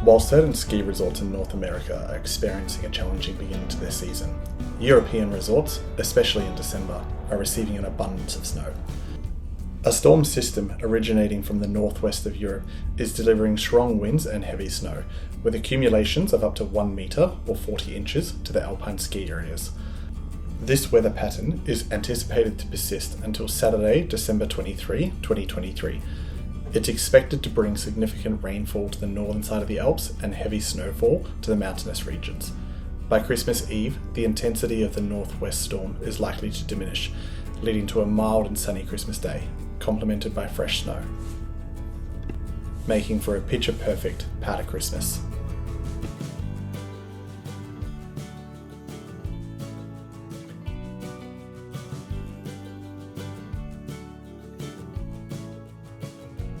While certain ski resorts in North America are experiencing a challenging beginning to their season, European resorts, especially in December, are receiving an abundance of snow. A storm system originating from the northwest of Europe is delivering strong winds and heavy snow, with accumulations of up to 1 metre or 40 inches to the Alpine ski areas. This weather pattern is anticipated to persist until Saturday, December 23, 2023. It's expected to bring significant rainfall to the northern side of the Alps and heavy snowfall to the mountainous regions. By Christmas Eve, the intensity of the northwest storm is likely to diminish, leading to a mild and sunny Christmas Day, complemented by fresh snow, making for a picture-perfect powder Christmas.